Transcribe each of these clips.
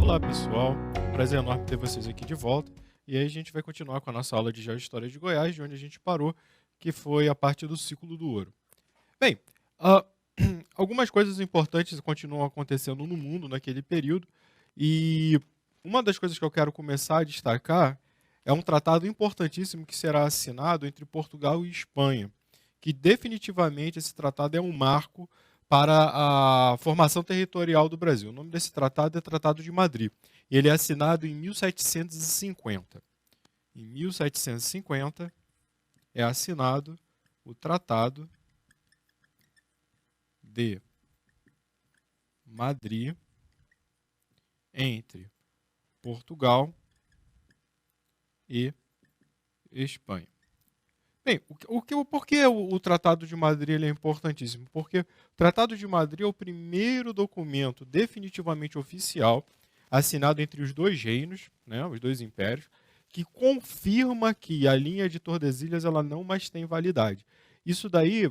Olá pessoal, prazer enorme ter vocês aqui de volta. E aí a gente vai continuar com a nossa aula de Geohistória de Goiás, de onde a gente parou, que foi a parte do ciclo do ouro. Bem, ah, algumas coisas importantes continuam acontecendo no mundo naquele período, e uma das coisas que eu quero começar a destacar é um tratado importantíssimo que será assinado entre Portugal e Espanha, que definitivamente esse tratado é um marco para a formação territorial do Brasil. O nome desse tratado é Tratado de Madrid. E ele é assinado em 1750. Em 1750 é assinado o Tratado de Madrid entre Portugal e Espanha. Bem, por que o Tratado de Madrid ele é importantíssimo? Porque o Tratado de Madrid é o primeiro documento definitivamente oficial assinado entre os dois reinos, né, os dois impérios, que confirma que a linha de Tordesilhas ela não mais tem validade. Isso daí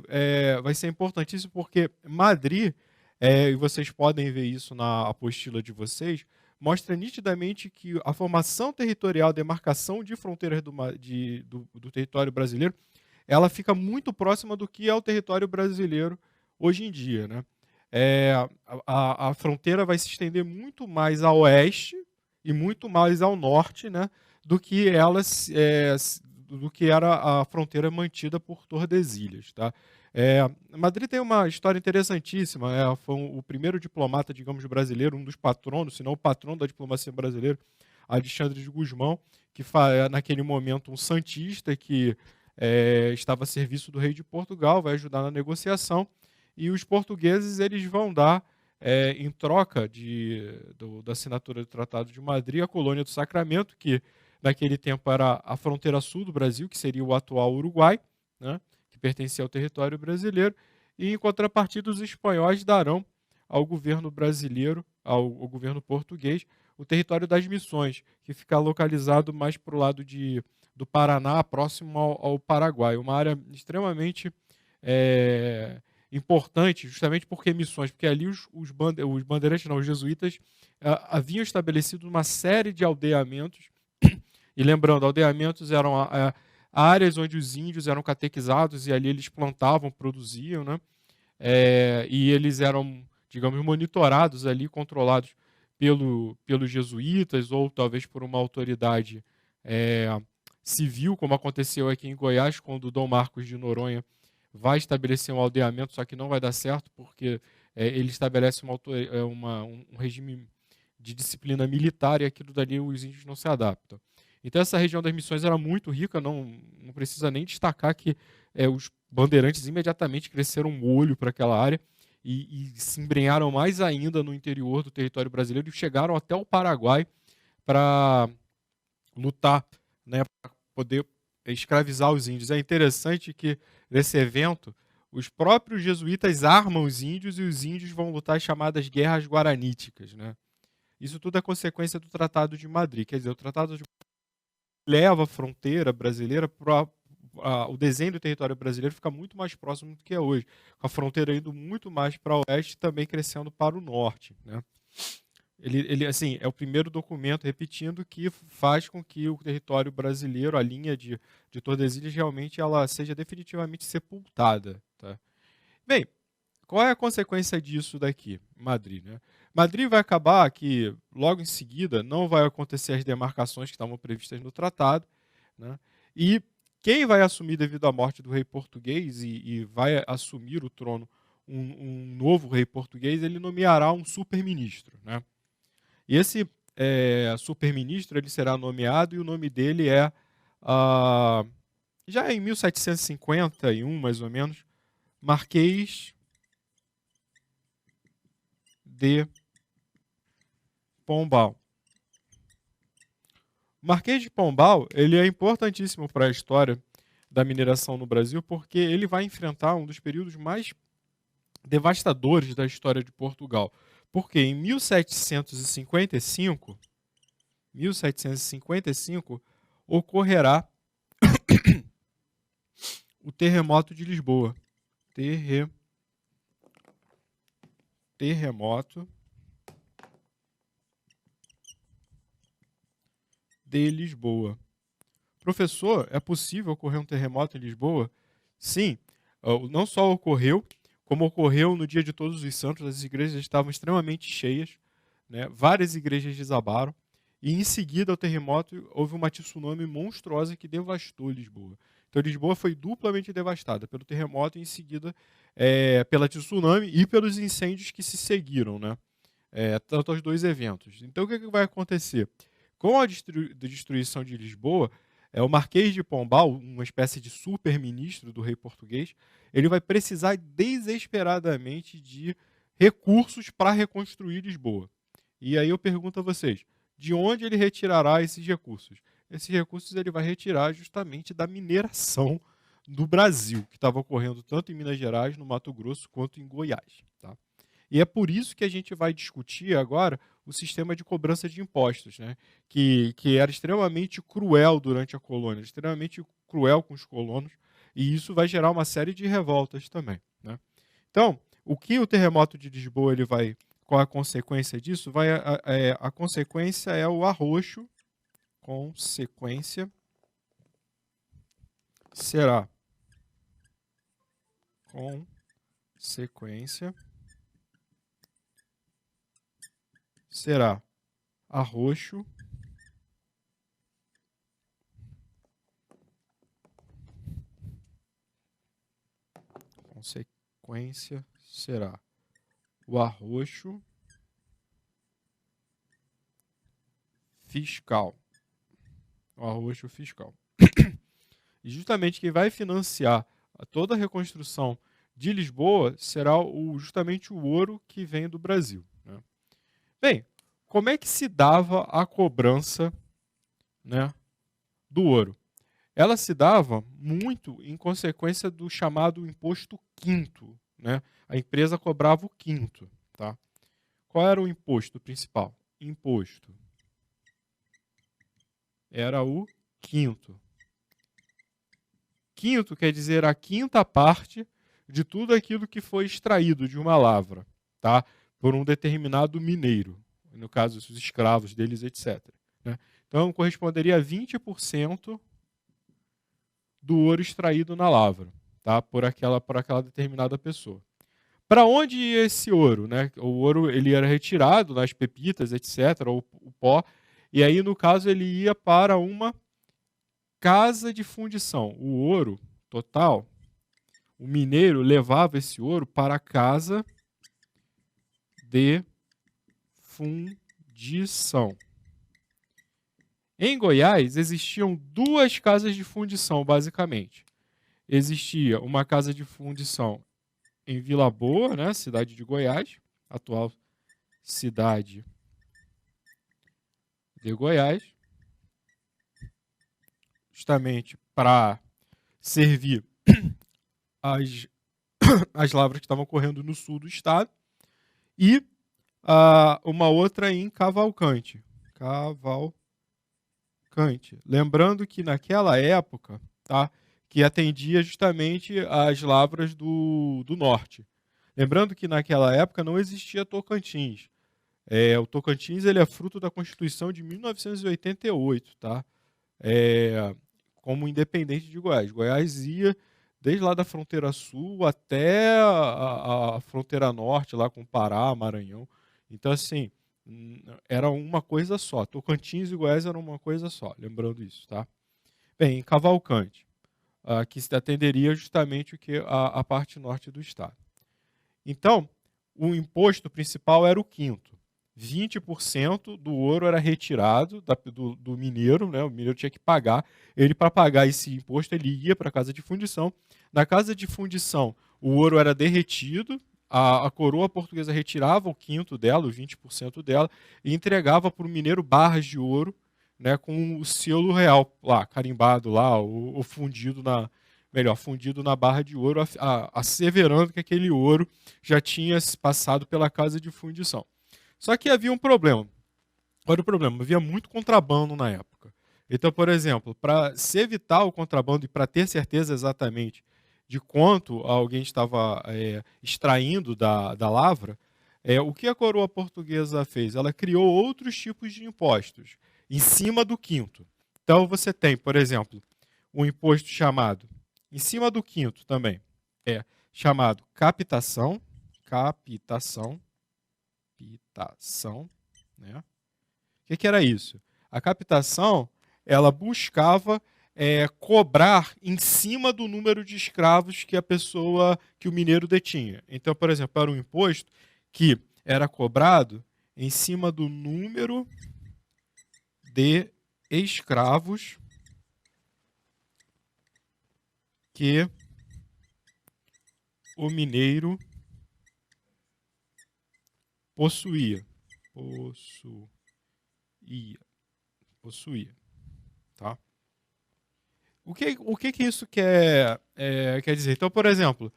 vai ser importantíssimo porque Madrid, e vocês podem ver isso na apostila de vocês, mostra nitidamente que a formação territorial, a demarcação de fronteiras do território brasileiro, ela fica muito próxima do que é o território brasileiro hoje em dia, né? A fronteira vai se estender muito mais a oeste e muito mais ao norte, né, do que do que era a fronteira mantida por Tordesilhas, tá? Madrid tem uma história interessantíssima. Foi o primeiro diplomata, digamos, brasileiro, um dos patronos, se não o patrono da diplomacia brasileira, Alexandre de Gusmão, que naquele momento um santista que estava a serviço do rei de Portugal, vai ajudar na negociação, e os portugueses eles vão dar, em troca da assinatura do Tratado de Madrid, a colônia do Sacramento, que naquele tempo era a fronteira sul do Brasil, que seria o atual Uruguai, né, que pertencia ao território brasileiro, e em contrapartida os espanhóis darão ao governo brasileiro, ao governo português, o território das Missões, que fica localizado mais para o lado do Paraná, próximo ao Paraguai, uma área extremamente importante, justamente porque Missões, porque ali os bandeirantes, não, os jesuítas, haviam estabelecido uma série de aldeamentos. E lembrando, aldeamentos eram áreas onde os índios eram catequizados e ali eles plantavam, produziam, né? E eles eram, digamos, monitorados ali, controlados pelos jesuítas ou talvez por uma autoridade civil, como aconteceu aqui em Goiás, quando Dom Marcos de Noronha vai estabelecer um aldeamento, só que não vai dar certo porque ele estabelece um regime de disciplina militar e aquilo dali os índios não se adaptam. Então essa região das Missões era muito rica, não precisa nem destacar que os bandeirantes imediatamente cresceram um olho para aquela área e se embrenharam mais ainda no interior do território brasileiro e chegaram até o Paraguai para lutar, né, para poder escravizar os índios. É interessante que nesse evento os próprios jesuítas armam os índios e os índios vão lutar as chamadas guerras guaraníticas, né? Isso tudo é consequência do Tratado de Madrid. Quer dizer, o Tratado de Madrid leva a fronteira brasileira para o desenho do território brasileiro fica muito mais próximo do que é hoje, com a fronteira indo muito mais para o oeste e também crescendo para o norte, né? Ele assim, é o primeiro documento, repetindo, que faz com que o território brasileiro, a linha de Tordesilhas, realmente ela seja definitivamente sepultada, tá? Bem, qual é a consequência disso daqui? Madrid, né? Madrid vai acabar que, logo em seguida, não vai acontecer as demarcações que estavam previstas no tratado, né? E quem vai assumir devido à morte do rei português e vai assumir o trono um novo rei português, ele nomeará um super-ministro, né? E esse super-ministro ele será nomeado e o nome dele já em 1751, mais ou menos, Marquês de Pombal. O Marquês de Pombal ele é importantíssimo para a história da mineração no Brasil porque ele vai enfrentar um dos períodos mais devastadores da história de Portugal. Porque em 1755 ocorrerá o terremoto de Lisboa. Terremoto terremoto de Lisboa. Professor, é possível ocorrer um terremoto em Lisboa? Sim, não só ocorreu, como ocorreu no dia de Todos os Santos, as igrejas estavam extremamente cheias, né? Várias igrejas desabaram, e em seguida ao terremoto houve uma tsunami monstruosa que devastou Lisboa. Então Lisboa foi duplamente devastada pelo terremoto e em seguida pela tsunami e pelos incêndios que se seguiram, né? Tanto aos dois eventos. Então o que vai acontecer? Com a destruição de Lisboa, o Marquês de Pombal, uma espécie de super-ministro do rei português, ele vai precisar desesperadamente de recursos para reconstruir Lisboa. E aí eu pergunto a vocês, de onde ele retirará esses recursos? Esses recursos ele vai retirar justamente da mineração do Brasil, que estava ocorrendo tanto em Minas Gerais, no Mato Grosso, quanto em Goiás. Tá? E é por isso que a gente vai discutir agora o sistema de cobrança de impostos, né? que era extremamente cruel durante a colônia, extremamente cruel com os colonos, e isso vai gerar uma série de revoltas também. Né? Então, o que o terremoto de Lisboa ele vai, qual a consequência disso? A consequência é o arroxo, consequência será arroxo consequência será o arroxo fiscal. O arroxo fiscal. E justamente quem vai financiar toda a reconstrução de Lisboa será justamente o ouro que vem do Brasil. Né? Bem, como é que se dava a cobrança, né, do ouro? Ela se dava muito em consequência do chamado imposto quinto. Né? A empresa cobrava o quinto. Tá? Qual era o imposto principal? Imposto era o quinto. Quinto quer dizer a quinta parte de tudo aquilo que foi extraído de uma lavra, tá? Por um determinado mineiro, no caso, os escravos deles, etc. Né? Então, corresponderia a 20% do ouro extraído na lavra, tá? por aquela determinada pessoa. Para onde ia esse ouro? Né? O ouro ele era retirado nas pepitas, etc., ou o pó, e aí, no caso, ele ia para uma casa de fundição. O ouro total, o mineiro levava esse ouro para a casa de fundição. Em Goiás, existiam duas casas de fundição, basicamente. Existia uma casa de fundição em Vila Boa, né, cidade de Goiás, atual cidade de Goiás, justamente para servir as lavras que estavam correndo no sul do estado, e uma outra em Cavalcante. Lembrando que naquela época, tá, que atendia justamente as lavras do norte. Lembrando que naquela época não existia Tocantins. O Tocantins ele é fruto da Constituição de 1988, tá? Como independente de Goiás. Goiás ia desde lá da fronteira sul até a fronteira norte, lá com Pará, Maranhão. Então, assim, era uma coisa só. Tocantins e Goiás eram uma coisa só, lembrando isso, tá? Bem, em Cavalcante, que se atenderia justamente a parte norte do estado. Então, o imposto principal era o quinto. 20% do ouro era retirado do mineiro, né? O mineiro tinha que pagar. Ele, para pagar esse imposto, ele ia para a casa de fundição. Na casa de fundição, o ouro era derretido, a coroa portuguesa retirava o quinto dela, os 20% dela, e entregava para o mineiro barras de ouro, né, com o selo real lá, carimbado lá, ou fundido na barra de ouro, asseverando que aquele ouro já tinha passado pela casa de fundição. Só que havia um problema. Olha o problema, havia muito contrabando na época. Então, por exemplo, para se evitar o contrabando e para ter certeza exatamente de quanto alguém estava extraindo da lavra, O que a coroa portuguesa fez? Ela criou outros tipos de impostos em cima do quinto. Então você tem, por exemplo, um imposto chamado, em cima do quinto também, chamado captação, né? O que era isso? A captação, ela buscava cobrar em cima do número de escravos que o mineiro detinha. Então, por exemplo, era um imposto que era cobrado em cima do número de escravos que o mineiro possuía. Tá? O que isso quer dizer? Então, por exemplo,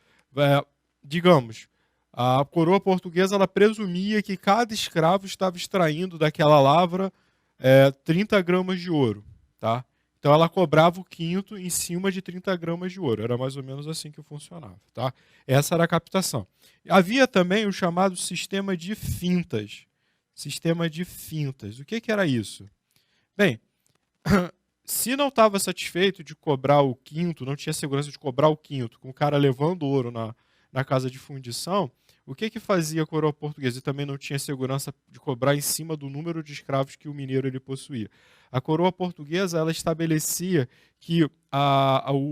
digamos, a coroa portuguesa ela presumia que cada escravo estava extraindo daquela lavra 30 gramas de ouro. Tá? Então, ela cobrava o quinto em cima de 30 gramas de ouro. Era mais ou menos assim que funcionava. Tá? Essa era a captação. Havia também o chamado sistema de fintas. Sistema de fintas. O que era isso? Bem, se não estava satisfeito de cobrar o quinto, não tinha segurança de cobrar o quinto, com o cara levando ouro na casa de fundição, o que fazia a coroa portuguesa? E também não tinha segurança de cobrar em cima do número de escravos que o mineiro ele possuía. A coroa portuguesa ela estabelecia que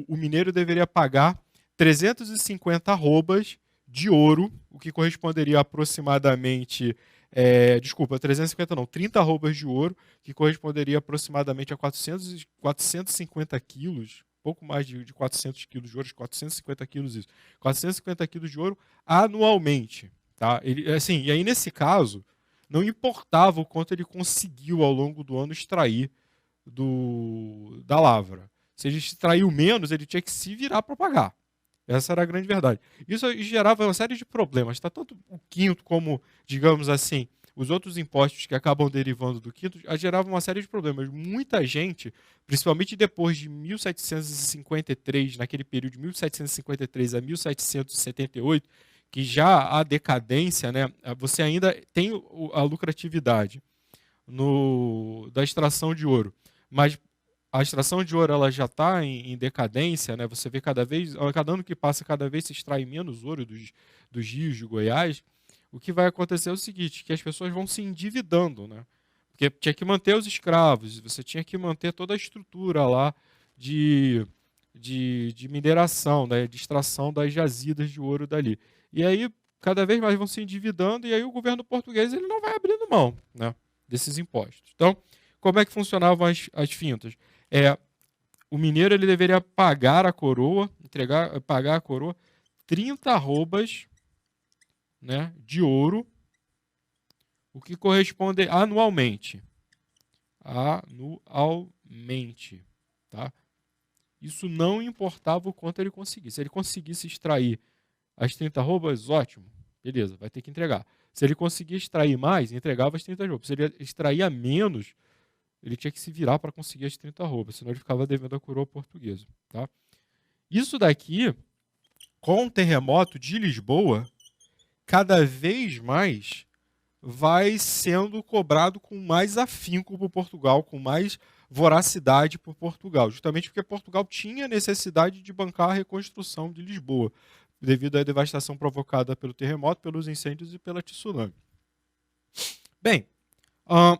o mineiro deveria pagar 350 arrobas de ouro, o que corresponderia a aproximadamente 350 não, 30 arrobas de ouro, que corresponderia aproximadamente a 450 quilos, pouco mais de 400 quilos de ouro, 450 quilos isso, 450 quilos de ouro anualmente. Tá? E aí nesse caso, não importava o quanto ele conseguiu ao longo do ano extrair da lavra. Se ele extraiu menos, ele tinha que se virar para pagar. Essa era a grande verdade. Isso gerava uma série de problemas. Tá? Tanto o quinto como, digamos assim, os outros impostos que acabam derivando do quinto, geravam uma série de problemas. Muita gente, principalmente depois de 1753, naquele período de 1753 a 1778, que já há decadência, né, você ainda tem a lucratividade da extração de ouro, mas a extração de ouro ela já está em decadência, né? Você vê cada ano que passa, cada vez se extrai menos ouro dos rios de Goiás. O que vai acontecer é o seguinte, que as pessoas vão se endividando, né? Porque tinha que manter os escravos, você tinha que manter toda a estrutura lá de mineração, né? De extração das jazidas de ouro dali. E aí, cada vez mais vão se endividando, e aí o governo português ele não vai abrindo mão, né? Desses impostos. Então, como é que funcionavam as fintas? O mineiro ele deveria pagar a coroa, pagar a coroa 30 arrobas, né, de ouro, o que corresponde anualmente. Anualmente. Tá? Isso não importava o quanto ele conseguisse. Se ele conseguisse extrair as 30 arrobas, ótimo. Beleza, vai ter que entregar. Se ele conseguir extrair mais, entregava as 30 arrobas. Se ele extraía menos, ele tinha que se virar para conseguir as 30 arrobas, senão ele ficava devendo a coroa portuguesa. Tá? Isso daqui, com o terremoto de Lisboa, cada vez mais vai sendo cobrado com mais afinco por Portugal, com mais voracidade por Portugal, justamente porque Portugal tinha necessidade de bancar a reconstrução de Lisboa, devido à devastação provocada pelo terremoto, pelos incêndios e pela tsunami. Bem, o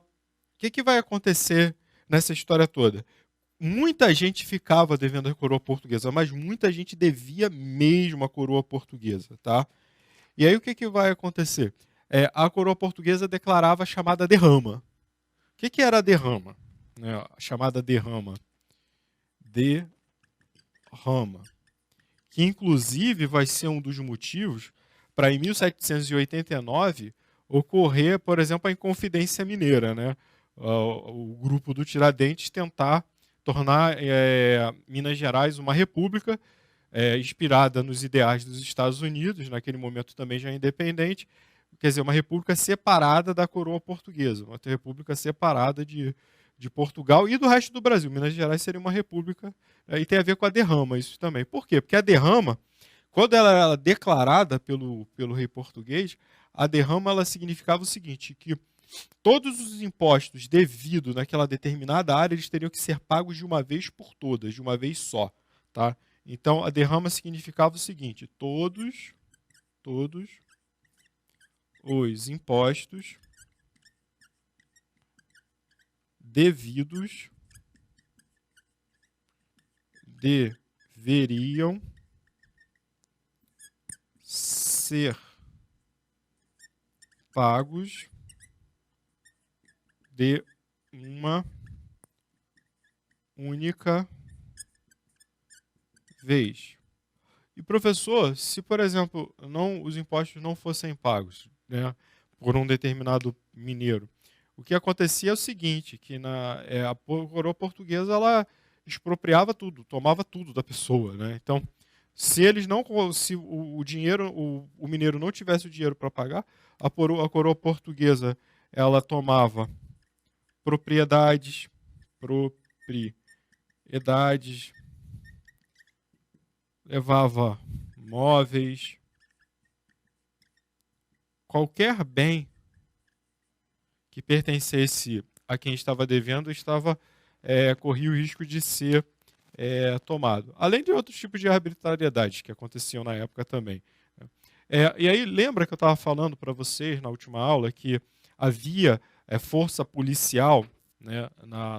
que vai acontecer nessa história toda? Muita gente ficava devendo a coroa portuguesa, mas muita gente devia mesmo a coroa portuguesa, tá? E aí o que vai acontecer? A coroa portuguesa declarava a chamada derrama. O que era a derrama? A chamada derrama. Derrama. Que inclusive vai ser um dos motivos para em 1789 ocorrer, por exemplo, a Inconfidência Mineira, né? O grupo do Tiradentes tentar tornar Minas Gerais uma república inspirada nos ideais dos Estados Unidos, naquele momento também já independente, quer dizer, uma república separada da coroa portuguesa, uma república separada de Portugal e do resto do Brasil. Minas Gerais seria uma república, e tem a ver com a derrama isso também. Por quê? Porque a derrama, quando ela era declarada pelo rei português, a derrama ela significava o seguinte, que todos os impostos devidos naquela determinada área, eles teriam que ser pagos de uma vez por todas, de uma vez só, tá? Então, a derrama significava o seguinte, todos os impostos devidos deveriam ser pagos de uma única vez. E professor, se por exemplo os impostos não fossem pagos, né, por um determinado mineiro, o que acontecia é o seguinte, que a coroa portuguesa ela expropriava tudo, tomava tudo da pessoa, né? Então, se o dinheiro, o mineiro não tivesse o dinheiro para pagar, a coroa portuguesa ela tomava propriedades, levava móveis, qualquer bem que pertencesse a quem estava devendo corria o risco de ser tomado. Além de outros tipos de arbitrariedade que aconteciam na época também. E aí, lembra que eu estava falando para vocês na última aula que havia força policial, né,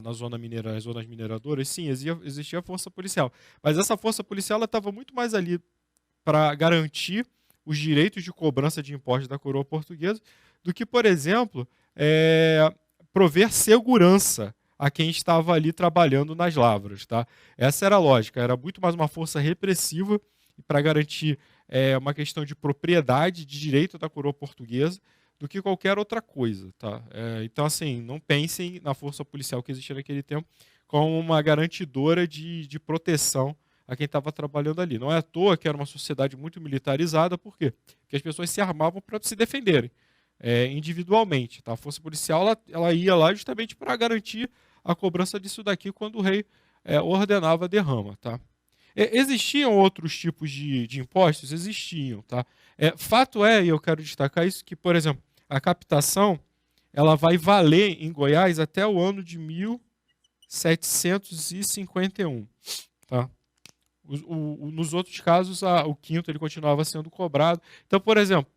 nas zonas mineradoras? Sim, existia força policial. Mas essa força policial estava muito mais ali para garantir os direitos de cobrança de impostos da coroa portuguesa do que, por exemplo, prover segurança a quem estava ali trabalhando nas lavras. Tá? Essa era a lógica, era muito mais uma força repressiva para garantir uma questão de propriedade, de direito da coroa portuguesa, do que qualquer outra coisa. Tá? Então, assim, não pensem na força policial que existia naquele tempo como uma garantidora de proteção a quem estava trabalhando ali. Não é à toa que era uma sociedade muito militarizada, por quê? Porque as pessoas se armavam para se defenderem individualmente. Tá? A força policial ela ia lá justamente para garantir a cobrança disso daqui quando o rei ordenava a derrama. Tá? Existiam outros tipos de impostos? Existiam. Tá? Fato é, e eu quero destacar isso, que, por exemplo, a captação ela vai valer em Goiás até o ano de 1751. Tá? Nos outros casos, o quinto ele continuava sendo cobrado. Então, por exemplo,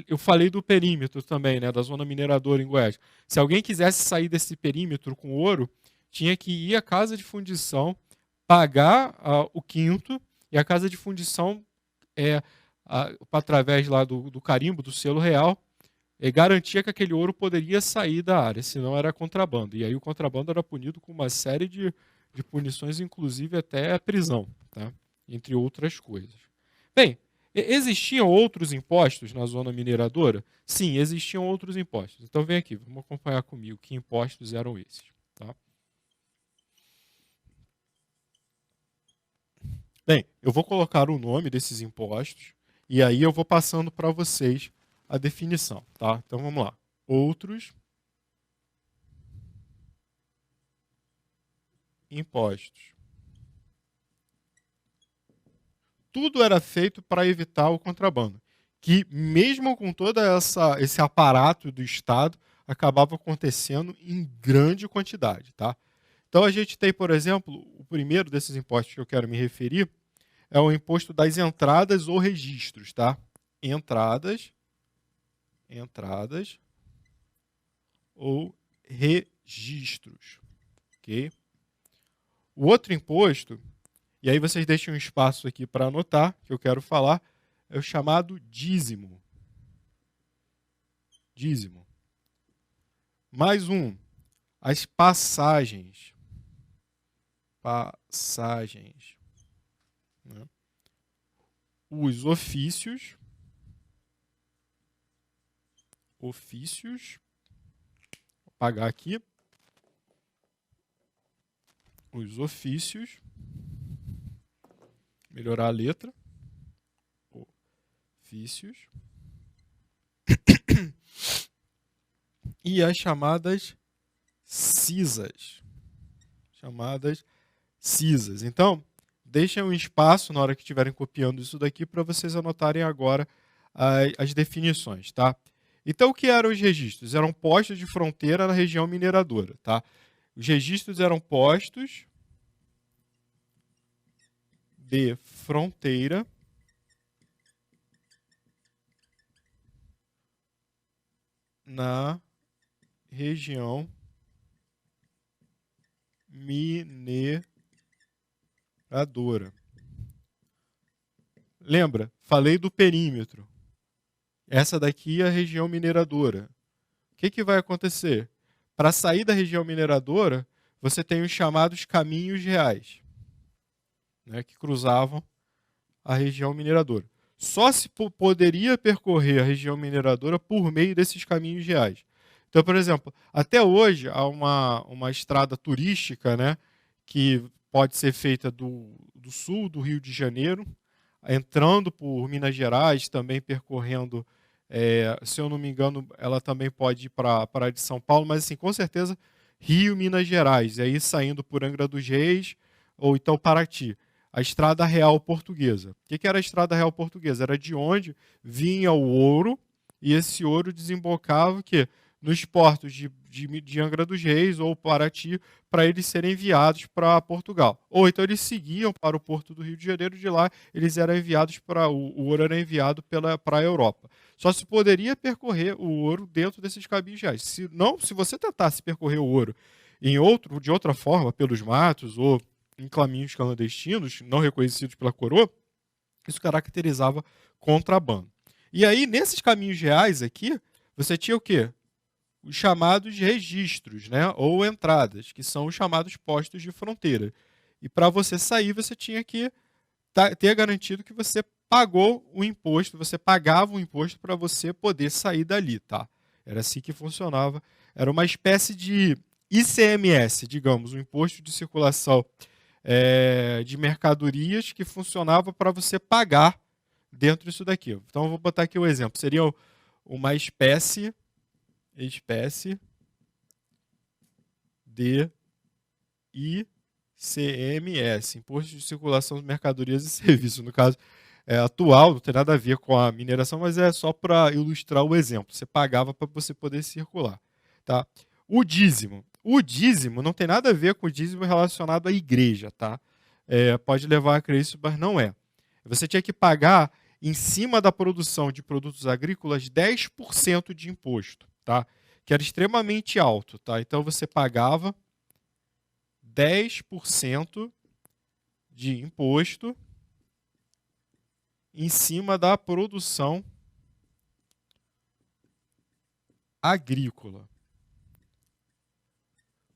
eu falei do perímetro também, né, da zona mineradora em Goiás. Se alguém quisesse sair desse perímetro com ouro, tinha que ir à casa de fundição, pagar o quinto, e a casa de fundição, através lá do carimbo, do selo real, garantia que aquele ouro poderia sair da área, senão era contrabando. E aí o contrabando era punido com uma série de punições, inclusive até prisão, tá? Entre outras coisas. Bem, existiam outros impostos na zona mineradora? Sim, existiam outros impostos. Então vem aqui, vamos acompanhar comigo que impostos eram esses. Tá? Bem, eu vou colocar o nome desses impostos e aí eu vou passando para vocês a definição. Tá? Então vamos lá. Outros impostos. Tudo era feito para evitar o contrabando, que mesmo com todo esse aparato do Estado, acabava acontecendo em grande quantidade. Tá? Então a gente tem, por exemplo, o primeiro desses impostos que eu quero me referir é o imposto das entradas ou registros. Tá? Entradas ou registros. Ok? O outro imposto, e aí vocês deixem um espaço aqui para anotar, que eu quero falar, é o chamado dízimo. Dízimo. Mais um, as passagens. Passagens. Né? Os ofícios. Ofícios. Vou apagar aqui. Os ofícios. Melhorar a letra. Ofícios. E as chamadas cisas. Então, deixem um espaço na hora que estiverem copiando isso daqui para vocês anotarem agora as definições, tá? Então, o que eram os registros? Eram postos de fronteira na região mineradora, tá? Os registros eram postos de fronteira na região mineradora. Lembra? Falei do perímetro. Essa daqui é a região mineradora. O que vai acontecer? Para sair da região mineradora, você tem os chamados caminhos reais, né, que cruzavam a região mineradora. Só se poderia percorrer a região mineradora por meio desses caminhos reais. Então, por exemplo, até hoje há uma estrada turística, né, que pode ser feita do sul do Rio de Janeiro, entrando por Minas Gerais, também percorrendo, se eu não me engano, ela também pode ir para a de São Paulo, mas assim, com certeza Rio, Minas Gerais, e aí saindo por Angra dos Reis ou então Paraty. A Estrada Real Portuguesa. O que era a Estrada Real Portuguesa? Era de onde vinha o ouro, e esse ouro desembocava que nos portos de Angra dos Reis ou Paraty, para eles serem enviados para Portugal. Ou então eles seguiam para o porto do Rio de Janeiro, de lá eles eram enviados para o ouro era enviado para a Europa. Só se poderia percorrer o ouro dentro desses caminhos reais. Se você tentasse percorrer o ouro de outra forma, pelos matos ou em caminhos clandestinos, não reconhecidos pela coroa, isso caracterizava contrabando. E aí, nesses caminhos reais aqui, você tinha o quê? Os chamados registros, né? Ou entradas, que são os chamados postos de fronteira. E para você sair, você tinha que ter garantido que você pagou o imposto, você pagava o imposto para você poder sair dali, tá? Era assim que funcionava. Era uma espécie de ICMS, digamos, um imposto de circulação de mercadorias que funcionava para você pagar dentro disso daqui. Então, eu vou botar aqui o exemplo. Seria uma espécie de ICMS, Imposto de Circulação de Mercadorias e Serviços. No caso atual, não tem nada a ver com a mineração, mas é só para ilustrar o exemplo. Você pagava para você poder circular. Tá? O dízimo. O dízimo não tem nada a ver com o dízimo relacionado à igreja, tá? Pode levar a crer isso, mas não é. Você tinha que pagar, em cima da produção de produtos agrícolas, 10% de imposto, tá? Que era extremamente alto, tá? Então você pagava 10% de imposto em cima da produção agrícola.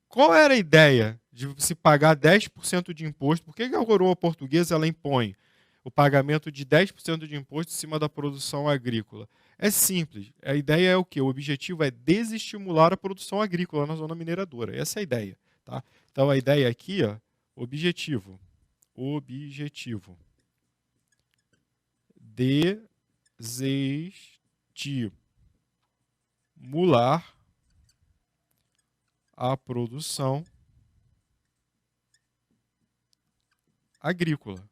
Qual era a ideia de se pagar 10% de imposto? Por que a coroa portuguesa ela impõe o pagamento de 10% de imposto em cima da produção agrícola? É simples. A ideia é o quê? O objetivo é desestimular a produção agrícola na zona mineradora. Essa é a ideia. Tá? Então, a ideia aqui, ó, objetivo. Desestimular a produção agrícola.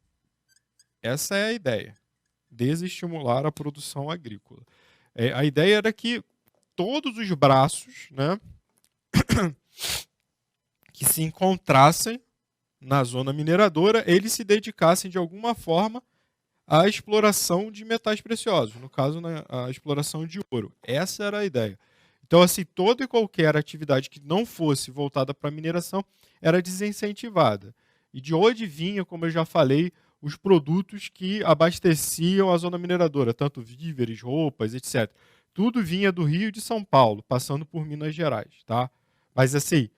Essa é a ideia. Desestimular a produção agrícola. A ideia era que todos os braços, né, que se encontrassem na zona mineradora, eles se dedicassem de alguma forma à exploração de metais preciosos, no caso, né, a exploração de ouro. Essa era a ideia. Então, assim, toda e qualquer atividade que não fosse voltada para a mineração era desincentivada. E de onde vinha, como eu já falei, os produtos que abasteciam a zona mineradora, tanto víveres, roupas, etc. Tudo vinha do Rio e de São Paulo, passando por Minas Gerais, tá? Mas, assim,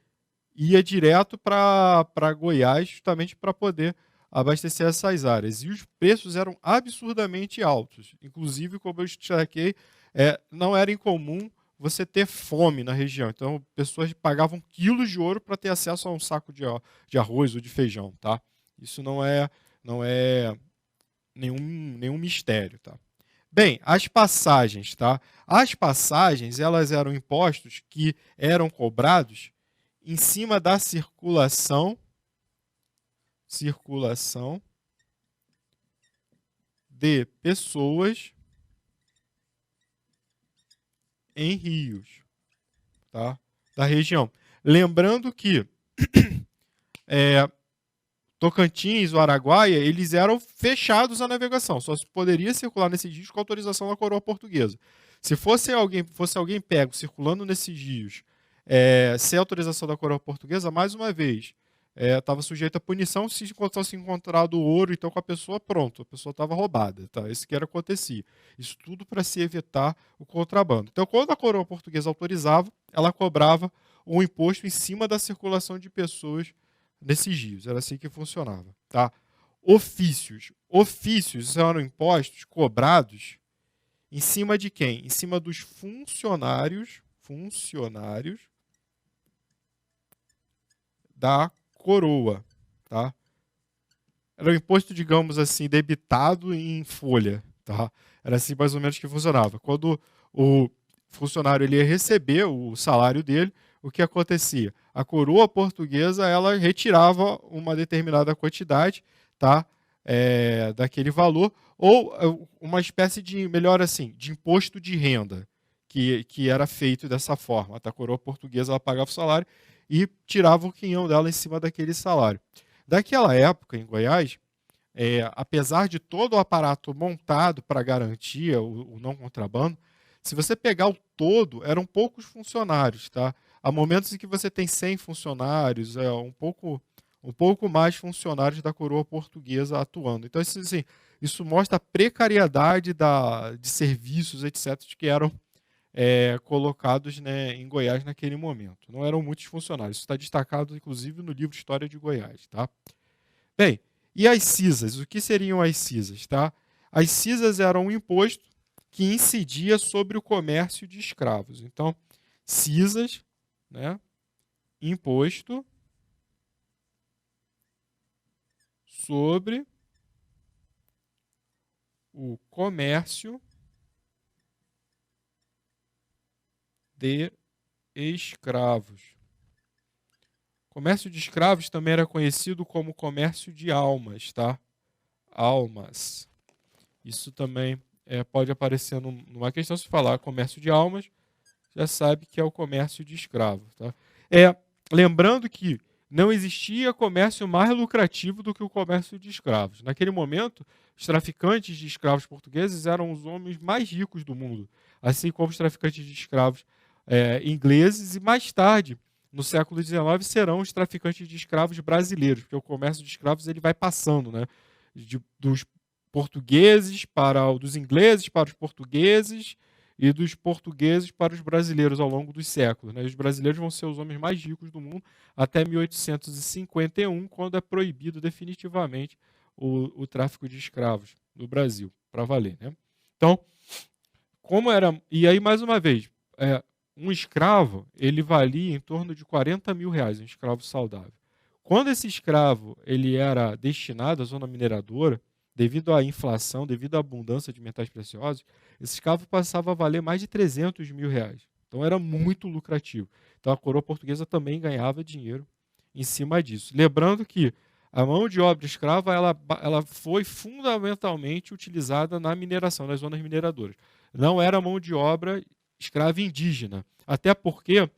ia direto para Goiás, justamente para poder abastecer essas áreas. E os preços eram absurdamente altos. Inclusive, como eu destaquei, não era incomum você ter fome na região. Então, pessoas pagavam quilos de ouro para ter acesso a um saco de arroz ou de feijão. Tá? Isso não é nenhum mistério. Tá? Bem, as passagens. Tá? As passagens elas eram impostos que eram cobrados em cima da circulação de pessoas em rios, tá? Da região. Lembrando que Tocantins, o Araguaia, eles eram fechados à navegação, só se poderia circular nesses rios com autorização da coroa portuguesa. Se fosse alguém pego circulando nesses rios sem autorização da coroa portuguesa, mais uma vez, estava sujeito a punição se fosse encontrado ouro, então com a pessoa, pronto, a pessoa estava roubada. Tá? Isso que era acontecia. Isso tudo para se evitar o contrabando. Então, quando a coroa portuguesa autorizava, ela cobrava um imposto em cima da circulação de pessoas nesses rios. Era assim que funcionava. Tá? Ofícios. Ofícios eram impostos cobrados em cima de quem? Em cima dos funcionários da coroa, tá? Era um imposto, digamos assim, debitado em folha, tá? Era assim mais ou menos que funcionava. Quando o funcionário ele ia receber o salário dele, o que acontecia? A coroa portuguesa ela retirava uma determinada quantidade, tá? Daquele valor, ou uma espécie de, melhor assim, de imposto de renda, que era feito dessa forma. A coroa portuguesa ela pagava o salário e tirava o quinhão dela em cima daquele salário. Daquela época, em Goiás, apesar de todo o aparato montado para garantir o não contrabando, se você pegar o todo, eram poucos funcionários, tá? Há momentos em que você tem 100 funcionários, um pouco mais funcionários da coroa portuguesa atuando. Então, assim, isso mostra a precariedade de serviços, etc., que eram colocados, né, em Goiás naquele momento. Não eram muitos funcionários. Isso está destacado, inclusive, no livro História de Goiás. Tá? Bem, e as cisas? O que seriam as cisas? Tá? As cisas eram um imposto que incidia sobre o comércio de escravos. Então, cisas, né, imposto sobre o comércio de escravos. Comércio de escravos também era conhecido como comércio de almas, tá? Almas. Isso também pode aparecer numa questão, se falar comércio de almas, já sabe que é o comércio de escravos, tá? Lembrando que não existia comércio mais lucrativo do que o comércio de escravos. Naquele momento, os traficantes de escravos portugueses eram os homens mais ricos do mundo, assim como os traficantes de escravos ingleses e mais tarde, no século XIX, serão os traficantes de escravos brasileiros, porque o comércio de escravos ele vai passando, né, dos portugueses dos ingleses para os portugueses e dos portugueses para os brasileiros ao longo dos séculos. Né? Os brasileiros vão ser os homens mais ricos do mundo até 1851, quando é proibido definitivamente o tráfico de escravos no Brasil, para valer. Né? Então, como era... E aí, mais uma vez, um escravo, ele valia em torno de 40 mil reais, um escravo saudável. Quando esse escravo ele era destinado à zona mineradora, devido à inflação, devido à abundância de metais preciosos, esse escravo passava a valer mais de 300 mil reais. Então era muito lucrativo. Então a coroa portuguesa também ganhava dinheiro em cima disso. Lembrando que a mão de obra escrava ela foi fundamentalmente utilizada na mineração, nas zonas mineradoras. Não era mão de obra escrava indígena. Até porque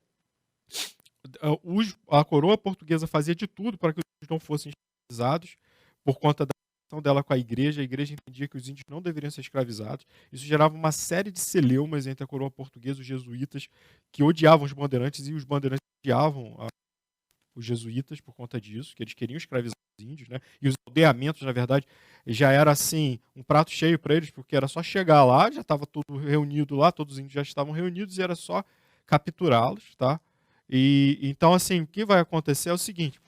a coroa portuguesa fazia de tudo para que os índios não fossem escravizados por conta da relação dela com a igreja entendia que os índios não deveriam ser escravizados. Isso gerava uma série de celeumas entre a coroa portuguesa e os jesuítas, que odiavam os bandeirantes, e os bandeirantes odiavam os jesuítas por conta disso, que eles queriam escravizar os índios, né? E os aldeamentos, na verdade, já era assim, um prato cheio para eles, porque era só chegar lá, já estava tudo reunido lá, todos os índios já estavam reunidos, e era só capturá-los, tá? E então, assim, o que vai acontecer é o seguinte: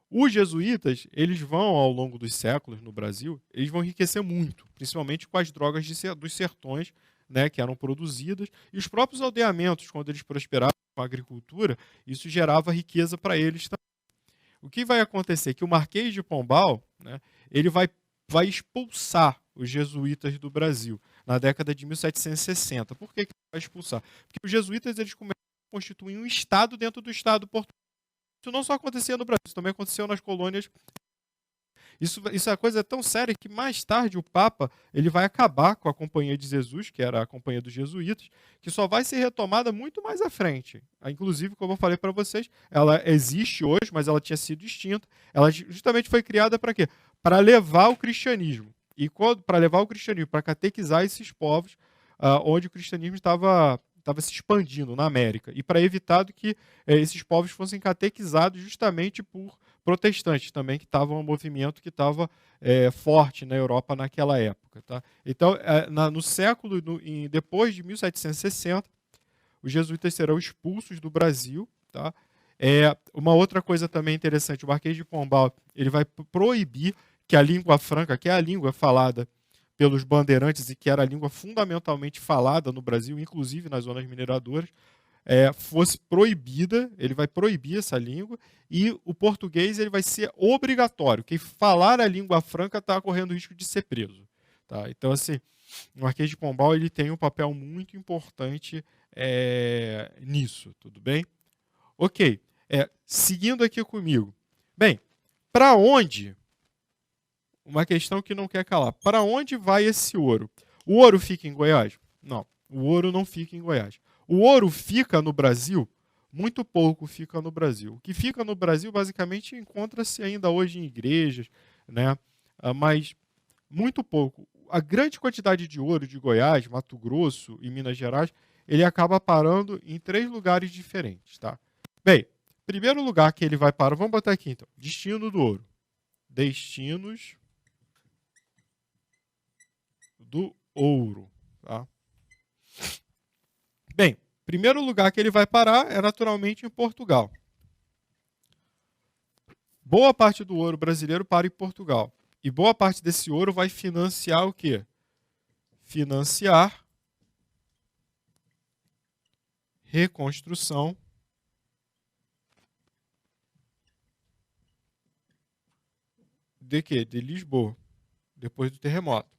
os jesuítas, eles vão, ao longo dos séculos no Brasil, eles vão enriquecer muito, principalmente com as drogas dos sertões, né, que eram produzidas, e os próprios aldeamentos, quando eles prosperavam com a agricultura, isso gerava riqueza para eles também. O que vai acontecer é que o Marquês de Pombal, né, ele vai expulsar os jesuítas do Brasil na década de 1760. Por que ele vai expulsar? Porque os jesuítas eles começam a constituir um estado dentro do estado português. Isso não só acontecia no Brasil, isso também aconteceu nas colônias. Isso é uma coisa tão séria que mais tarde o Papa ele vai acabar com a Companhia de Jesus, que era a Companhia dos Jesuítas, que só vai ser retomada muito mais à frente. Inclusive, como eu falei para vocês, ela existe hoje, mas ela tinha sido extinta. Ela justamente foi criada para quê? Para levar o cristianismo. E para levar o cristianismo, para catequizar esses povos, onde o cristianismo estava se expandindo na América. E para evitar que esses povos fossem catequizados justamente por protestantes também, que estavam um movimento que estava forte na Europa naquela época. Tá? Então, no século, depois de 1760, os jesuítas serão expulsos do Brasil. Tá? Uma outra coisa também interessante, o Marquês de Pombal ele vai proibir que a língua franca, que é a língua falada pelos bandeirantes e que era a língua fundamentalmente falada no Brasil, inclusive nas zonas mineradoras, fosse proibida. Ele vai proibir essa língua e o português ele vai ser obrigatório. Quem falar a língua franca está correndo o risco de ser preso. Tá? Então, assim, o Marquês de Pombal ele tem um papel muito importante nisso, tudo bem? Ok, seguindo aqui comigo. Bem, para onde? Uma questão que não quer calar. Para onde vai esse ouro? O ouro fica em Goiás? Não, o ouro não fica em Goiás. O ouro fica no Brasil? Muito pouco fica no Brasil. O que fica no Brasil, basicamente, encontra-se ainda hoje em igrejas, né? Mas muito pouco. A grande quantidade de ouro de Goiás, Mato Grosso e Minas Gerais, ele acaba parando em 3 lugares diferentes. Tá? Bem, primeiro lugar que ele vai parar, vamos botar aqui então, destino do ouro. Destinos do ouro. Tá? Bem, primeiro lugar que ele vai parar é naturalmente em Portugal. Boa parte do ouro brasileiro para em Portugal. E boa parte desse ouro vai financiar o quê? Financiar reconstrução de quê? De Lisboa, depois do terremoto.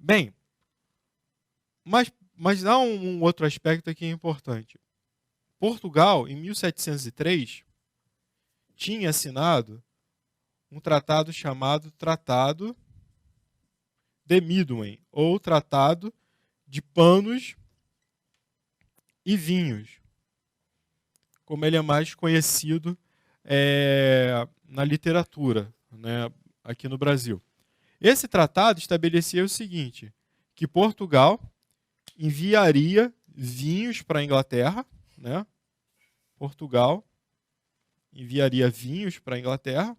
Bem, mas há um outro aspecto aqui importante. Portugal, em 1703, tinha assinado um tratado chamado Tratado de Midway, ou Tratado de Panos e Vinhos, como ele é mais conhecido na literatura, né, aqui no Brasil. Esse tratado estabelecia o seguinte, que Portugal enviaria vinhos para a Inglaterra, né? Portugal enviaria vinhos para a Inglaterra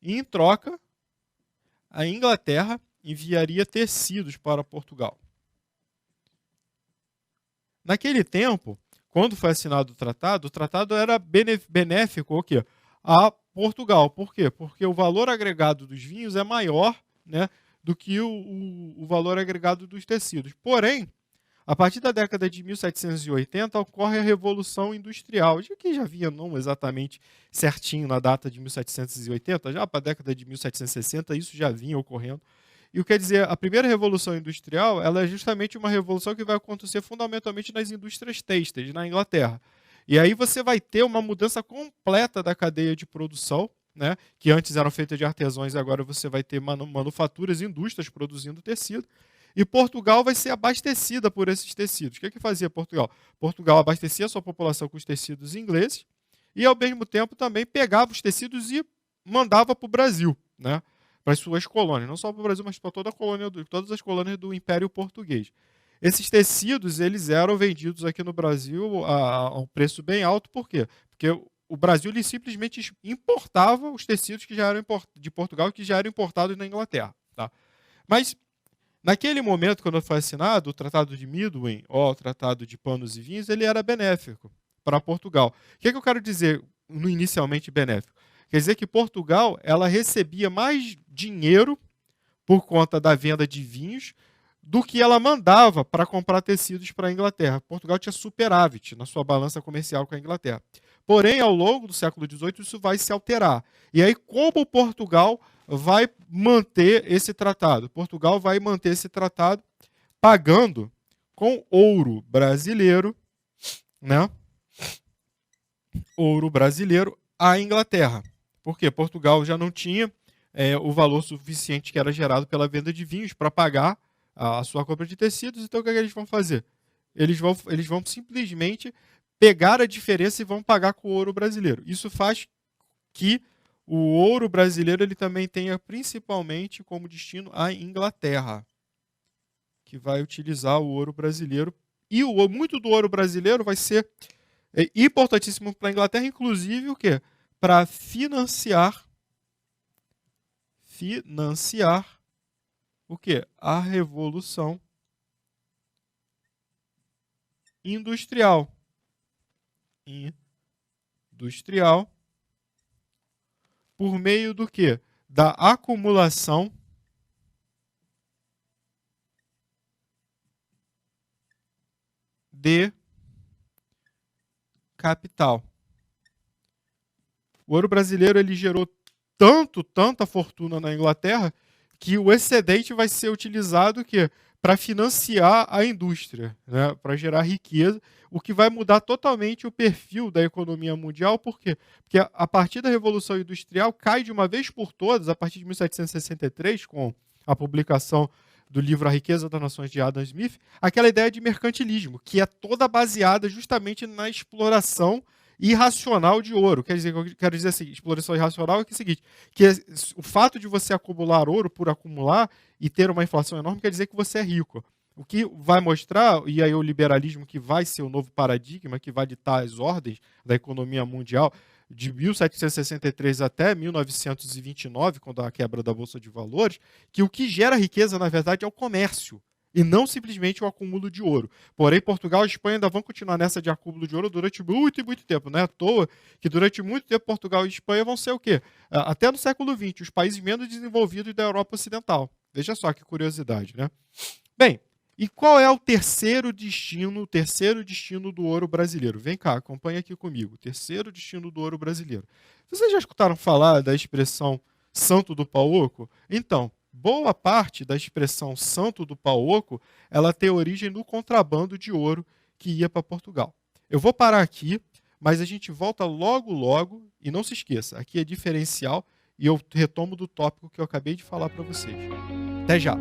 e, em troca, a Inglaterra enviaria tecidos para Portugal. Naquele tempo, quando foi assinado o tratado era benéfico o quê? A Portugal. Por quê? Porque o valor agregado dos vinhos é maior, né, do que o valor agregado dos tecidos. Porém, a partir da década de 1780 ocorre a Revolução Industrial, que já vinha não exatamente certinho na data de 1780, já para a década de 1760 isso já vinha ocorrendo. E o que quer dizer, a primeira Revolução Industrial ela é justamente uma revolução que vai acontecer fundamentalmente nas indústrias têxteis, na Inglaterra. E aí você vai ter uma mudança completa da cadeia de produção, né, que antes eram feitas de artesãos e agora você vai ter manufaturas, indústrias produzindo tecido. E Portugal vai ser abastecida por esses tecidos. O que fazia Portugal? Portugal abastecia a sua população com os tecidos ingleses e, ao mesmo tempo, também pegava os tecidos e mandava para o Brasil, né, para as suas colônias. Não só para o Brasil, mas para todas as colônias do Império Português. Esses tecidos eles eram vendidos aqui no Brasil a um preço bem alto. Por quê? Porque o Brasil ele simplesmente importava os tecidos que já eram de Portugal que já eram importados na Inglaterra. Tá? Mas, naquele momento, quando foi assinado o Tratado de Midway, ou o Tratado de Panos e Vinhos, ele era benéfico para Portugal. O que eu quero dizer no inicialmente benéfico? Quer dizer que Portugal ela recebia mais dinheiro por conta da venda de vinhos do que ela mandava para comprar tecidos para a Inglaterra. Portugal tinha superávit na sua balança comercial com a Inglaterra. Porém, ao longo do século XVIII, isso vai se alterar. E aí, como Portugal vai manter esse tratado? Portugal vai manter esse tratado pagando com ouro brasileiro, né? Ouro brasileiro à Inglaterra. Porque Portugal já não tinha o valor suficiente que era gerado pela venda de vinhos para pagar a sua compra de tecidos. Então, o que é que eles vão fazer? Eles vão simplesmente pegar a diferença e vão pagar com o ouro brasileiro. Isso faz que o ouro brasileiro ele também tenha principalmente como destino a Inglaterra, que vai utilizar o ouro brasileiro. E muito do ouro brasileiro vai ser importantíssimo para a Inglaterra, inclusive o quê? Para financiar o quê? A Revolução Industrial. Por meio do quê? Da acumulação de capital. O ouro brasileiro ele gerou tanta fortuna na Inglaterra que o excedente vai ser utilizado para financiar a indústria, né? Para gerar riqueza, o que vai mudar totalmente o perfil da economia mundial. Por quê? Porque a partir da Revolução Industrial cai de uma vez por todas, a partir de 1763, com a publicação do livro A Riqueza das Nações de Adam Smith, aquela ideia de mercantilismo, que é toda baseada justamente na exploração irracional de ouro. Quero dizer assim, exploração irracional é o seguinte, que o fato de você acumular ouro por acumular e ter uma inflação enorme quer dizer que você é rico. O que vai mostrar, e aí o liberalismo que vai ser o novo paradigma, que vai ditar as ordens da economia mundial de 1763 até 1929, quando há a quebra da Bolsa de Valores, que o que gera riqueza, na verdade, é o comércio e não simplesmente o acúmulo de ouro. Porém, Portugal e Espanha ainda vão continuar nessa de acúmulo de ouro durante muito e muito tempo. Não é à toa que durante muito tempo Portugal e Espanha vão ser o quê? Até no século XX, os países menos desenvolvidos da Europa Ocidental. Veja só que curiosidade, né? Bem, e qual é o terceiro destino do ouro brasileiro? Vem cá, acompanha aqui comigo. Terceiro destino do ouro brasileiro. Vocês já escutaram falar da expressão Santo do Pau Oco? Então, boa parte da expressão Santo do Pau Oco, ela tem origem no contrabando de ouro que ia para Portugal. Eu vou parar aqui, mas a gente volta logo, logo, e não se esqueça, aqui é diferencial, e eu retomo do tópico que eu acabei de falar para vocês. Até já!